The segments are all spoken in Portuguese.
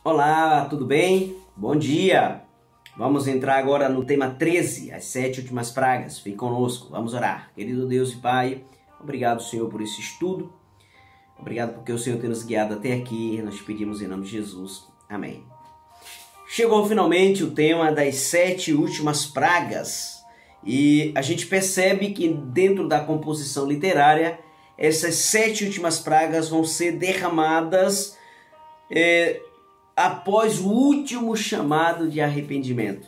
Olá, tudo bem? Bom dia! Vamos entrar agora no tema 13, as 7 últimas pragas. Fique conosco, vamos orar. Querido Deus e Pai, obrigado, Senhor, por esse estudo. Obrigado porque o Senhor tem nos guiado até aqui. Nós pedimos em nome de Jesus. Amém. Chegou finalmente o tema das 7 últimas pragas. E a gente percebe que dentro da composição literária, essas 7 últimas pragas vão ser derramadas após o último chamado de arrependimento.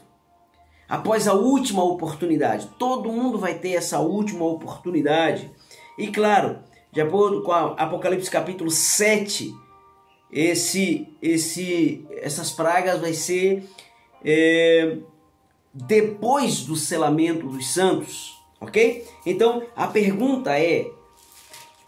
Após a última oportunidade. Todo mundo vai ter essa última oportunidade. E claro, de acordo com Apocalipse capítulo 7, essas pragas vai ser depois do selamento dos santos, ok? Então a pergunta é: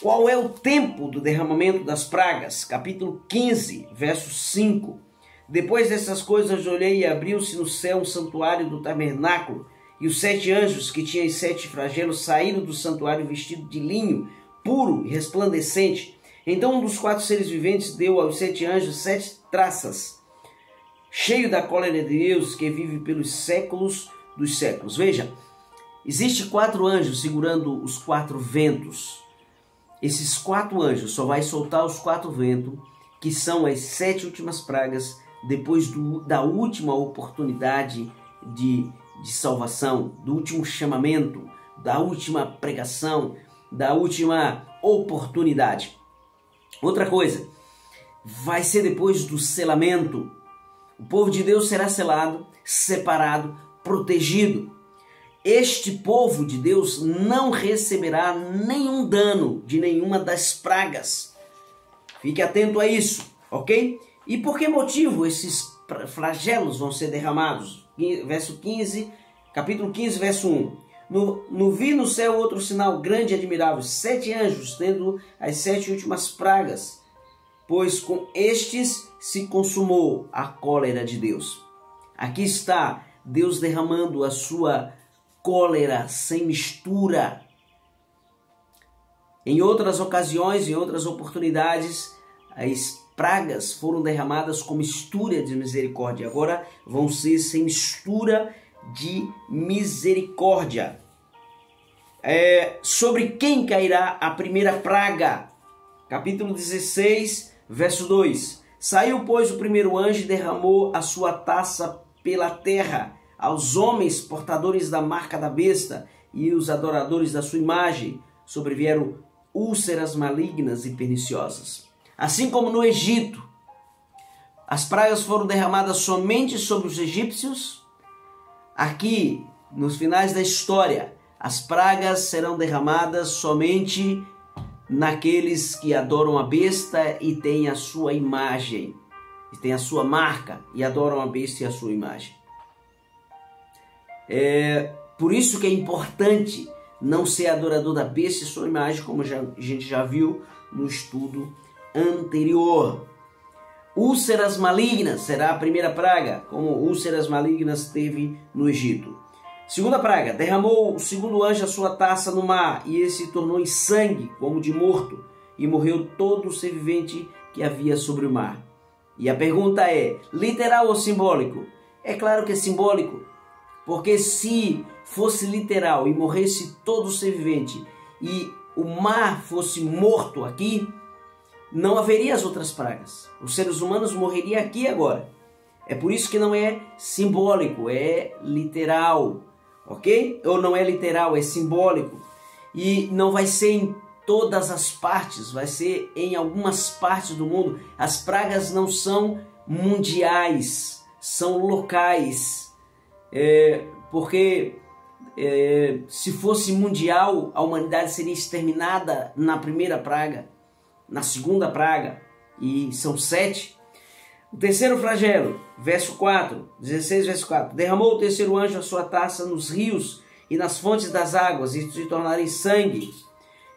qual é o tempo do derramamento das pragas? Capítulo 15, verso 5. Depois dessas coisas olhei e abriu-se no céu um santuário do tabernáculo, e os 7 anjos que tinham 7 flagelos saíram do santuário vestidos de linho puro e resplandecente. Então um dos 4 seres viventes deu aos 7 anjos 7 traças, cheio da cólera de Deus que vive pelos séculos dos séculos. Veja, existe 4 anjos segurando os 4 ventos. Esses 4 anjos só vai soltar os 4 ventos, que são as 7 últimas pragas, depois da última oportunidade de salvação, do último chamamento, da última pregação, da última oportunidade. Outra coisa, vai ser depois do selamento. O povo de Deus será selado, separado, protegido. Este povo de Deus não receberá nenhum dano de nenhuma das pragas. Fique atento a isso, ok? E por que motivo esses flagelos vão ser derramados? Verso 15, capítulo 15, verso 1. Vi no céu outro sinal grande e admirável, 7 anjos, tendo as 7 últimas pragas, pois com estes se consumou a cólera de Deus. Aqui está Deus derramando a sua cólera sem mistura. Em outras ocasiões, em outras oportunidades, as pragas foram derramadas com mistura de misericórdia. Agora vão ser sem mistura de misericórdia. Sobre quem cairá a primeira praga? Capítulo 16, verso 2. Saiu, pois, o primeiro anjo e derramou a sua taça pela terra, aos homens portadores da marca da besta e os adoradores da sua imagem. Sobrevieram úlceras malignas e perniciosas. Assim como no Egito, as pragas foram derramadas somente sobre os egípcios. Aqui, nos finais da história, as pragas serão derramadas somente naqueles que adoram a besta e têm a sua imagem, e têm a sua marca, e adoram a besta e a sua imagem. Por isso que é importante não ser adorador da besta e sua imagem, como a gente já viu no estudo anterior. Úlceras malignas será a primeira praga, como úlceras malignas teve no Egito. Segunda praga, derramou o segundo anjo a sua taça no mar, e esse se tornou em sangue, como de morto, e morreu todo o ser vivente que havia sobre o mar. E a pergunta é, literal ou simbólico? É claro que é simbólico, porque se fosse literal e morresse todo o ser vivente e o mar fosse morto aqui, não haveria as outras pragas. Os seres humanos morreriam aqui e agora. É por isso que não é simbólico, é literal, ok? Ou não é literal, é simbólico. E não vai ser em todas as partes, vai ser em algumas partes do mundo. As pragas não são mundiais, são locais. Porque se fosse mundial, a humanidade seria exterminada na primeira praga, na segunda praga, e são 7. O terceiro flagelo, verso 4, 16, verso 4. Derramou o terceiro anjo a sua taça nos rios e nas fontes das águas, e se tornaram em sangue.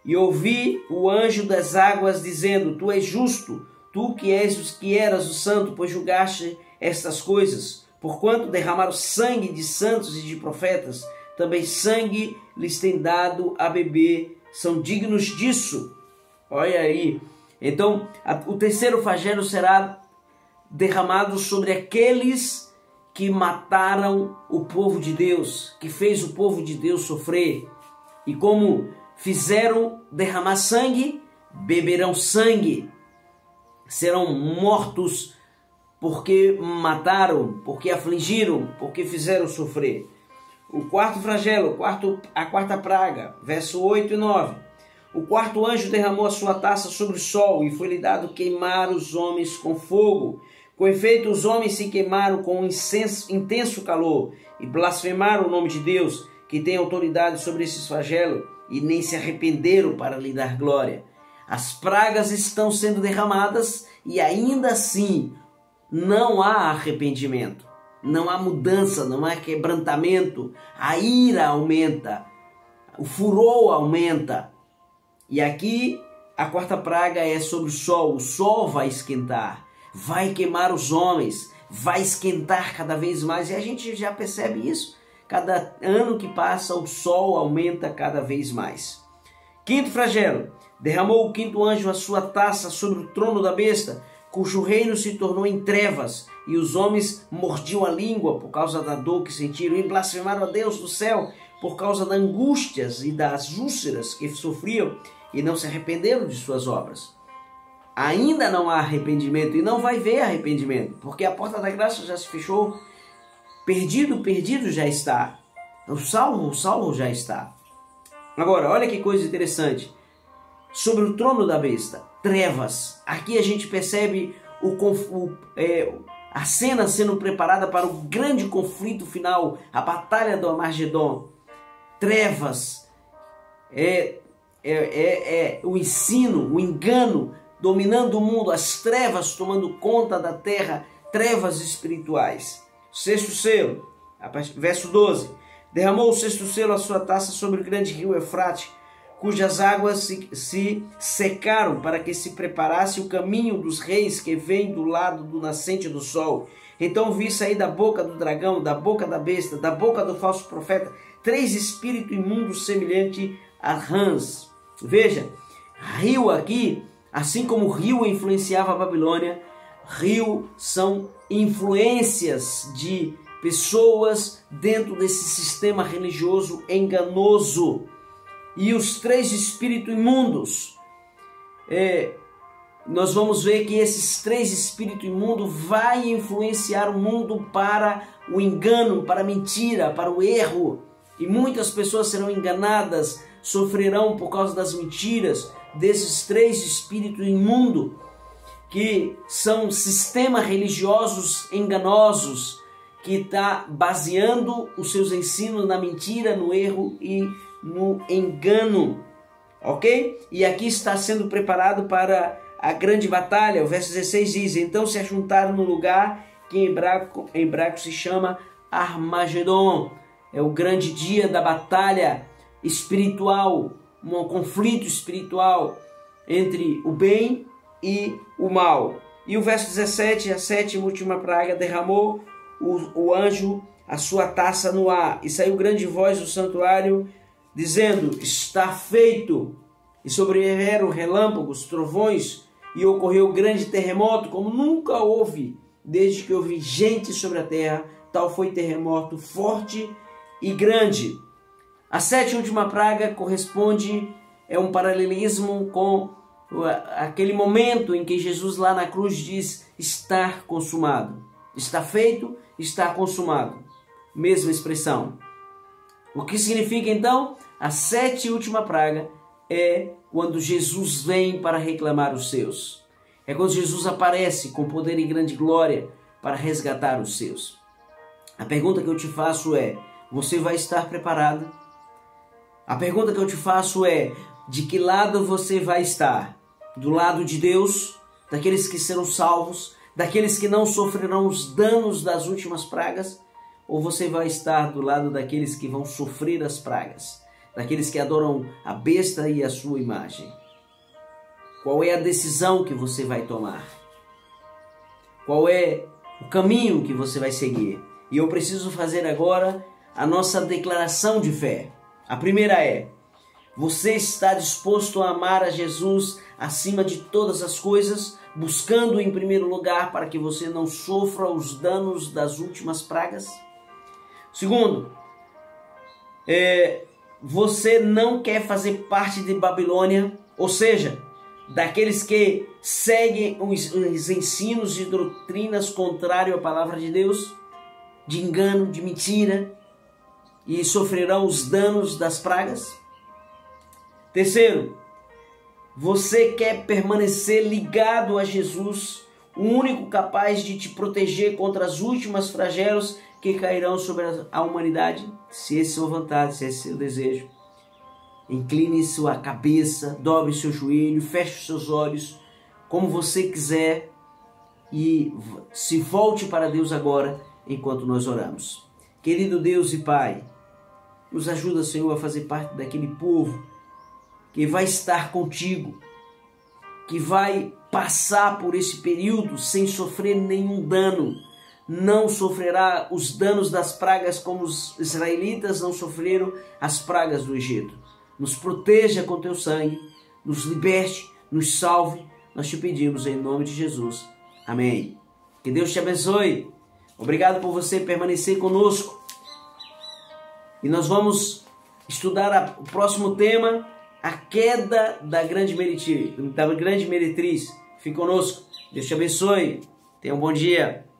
E ouvi o anjo das águas dizendo: Tu és justo, tu que eras o santo, pois julgaste estas coisas. Porquanto derramaram sangue de santos e de profetas, também sangue lhes tem dado a beber, são dignos disso. Olha aí. Então, o terceiro flagelo será derramado sobre aqueles que mataram o povo de Deus, que fez o povo de Deus sofrer. E como fizeram derramar sangue, beberão sangue. Serão mortos porque mataram, porque afligiram, porque fizeram sofrer. O quarto flagelo, a quarta praga, verso 8 e 9. O quarto anjo derramou a sua taça sobre o sol, e foi-lhe dado queimar os homens com fogo. Com efeito, os homens se queimaram com um intenso calor, e blasfemaram o nome de Deus, que tem autoridade sobre esses flagelos, e nem se arrependeram para lhe dar glória. As pragas estão sendo derramadas, e ainda assim não há arrependimento. Não há mudança, não há quebrantamento, a ira aumenta, o furor aumenta. E aqui a quarta praga é sobre o sol vai esquentar, vai queimar os homens, vai esquentar cada vez mais. E a gente já percebe isso, cada ano que passa o sol aumenta cada vez mais. Quinto flagelo, derramou o quinto anjo a sua taça sobre o trono da besta, cujo reino se tornou em trevas, e os homens mordiam a língua por causa da dor que sentiram, e blasfemaram a Deus do céu por causa das angústias e das úlceras que sofriam, e não se arrependeram de suas obras. Ainda não há arrependimento, e não vai haver arrependimento, porque a porta da graça já se fechou. Perdido já está. O salvo já está. Agora, olha que coisa interessante. Sobre o trono da besta, trevas. Aqui a gente percebe a cena sendo preparada para o grande conflito final, a batalha do Armagedon. Trevas, o ensino, o engano dominando o mundo, as trevas tomando conta da terra, trevas espirituais. Sexto selo, verso 12. Derramou o sexto selo a sua taça sobre o grande rio Eufrate, cujas águas se secaram para que se preparasse o caminho dos reis que vem do lado do nascente do sol. Então vi sair da boca do dragão, da boca da besta, da boca do falso profeta, 3 espíritos imundos semelhantes a rãs. Veja, rio aqui, assim como o rio influenciava a Babilônia, rio são influências de pessoas dentro desse sistema religioso enganoso. E os 3 espíritos imundos, nós vamos ver que esses 3 espíritos imundos vai influenciar o mundo para o engano, para a mentira, para o erro. E muitas pessoas serão enganadas, sofrerão por causa das mentiras desses 3 espíritos imundos, que são sistemas religiosos enganosos, que está baseando os seus ensinos na mentira, no erro e no engano, ok? E aqui está sendo preparado para a grande batalha. O verso 16 diz: então se ajuntaram no lugar que em hebraico se chama Armagedon. É o grande dia da batalha espiritual, um conflito espiritual entre o bem e o mal. E o verso 17, a 7ª e última praga, derramou o anjo a sua taça no ar, e saiu grande voz do santuário, dizendo: está feito. E sobreviveram relâmpagos, trovões, e ocorreu grande terremoto, como nunca houve, desde que houve gente sobre a terra. Tal foi terremoto forte e grande. A 7ª e última praga corresponde, é um paralelismo com aquele momento em que Jesus lá na cruz diz: está consumado. Está feito, está consumado. Mesma expressão. O que significa então? A 7ª e última praga é quando Jesus vem para reclamar os seus. É quando Jesus aparece com poder e grande glória para resgatar os seus. A pergunta que eu te faço é: você vai estar preparado? A pergunta que eu te faço é: de que lado você vai estar? Do lado de Deus, daqueles que serão salvos, daqueles que não sofrerão os danos das últimas pragas? Ou você vai estar do lado daqueles que vão sofrer as pragas, daqueles que adoram a besta e a sua imagem? Qual é a decisão que você vai tomar? Qual é o caminho que você vai seguir? E eu preciso fazer agora a nossa declaração de fé. A primeira é: você está disposto a amar a Jesus acima de todas as coisas? buscando em primeiro lugar para que você não sofra os danos das últimas pragas? Segundo, você não quer fazer parte de Babilônia, ou seja, daqueles que seguem os ensinos e doutrinas contrários à palavra de Deus, de engano, de mentira, e sofrerão os danos das pragas? Terceiro, você quer permanecer ligado a Jesus, o único capaz de te proteger contra as últimas flagelos que cairão sobre a humanidade? Se esse é a sua vontade, se esse é o seu desejo, incline sua cabeça, dobre seu joelho, feche os seus olhos, como você quiser, e se volte para Deus agora, enquanto nós oramos. Querido Deus e Pai, nos ajuda, Senhor, a fazer parte daquele povo que vai estar contigo, que vai passar por esse período sem sofrer nenhum dano, não sofrerá os danos das pragas como os israelitas não sofreram as pragas do Egito. Nos proteja com teu sangue, nos liberte, nos salve, nós te pedimos em nome de Jesus. Amém. Que Deus te abençoe. Obrigado por você permanecer conosco. E nós vamos estudar o próximo tema, a queda da grande meretriz. Fique conosco. Deus te abençoe. Tenha um bom dia.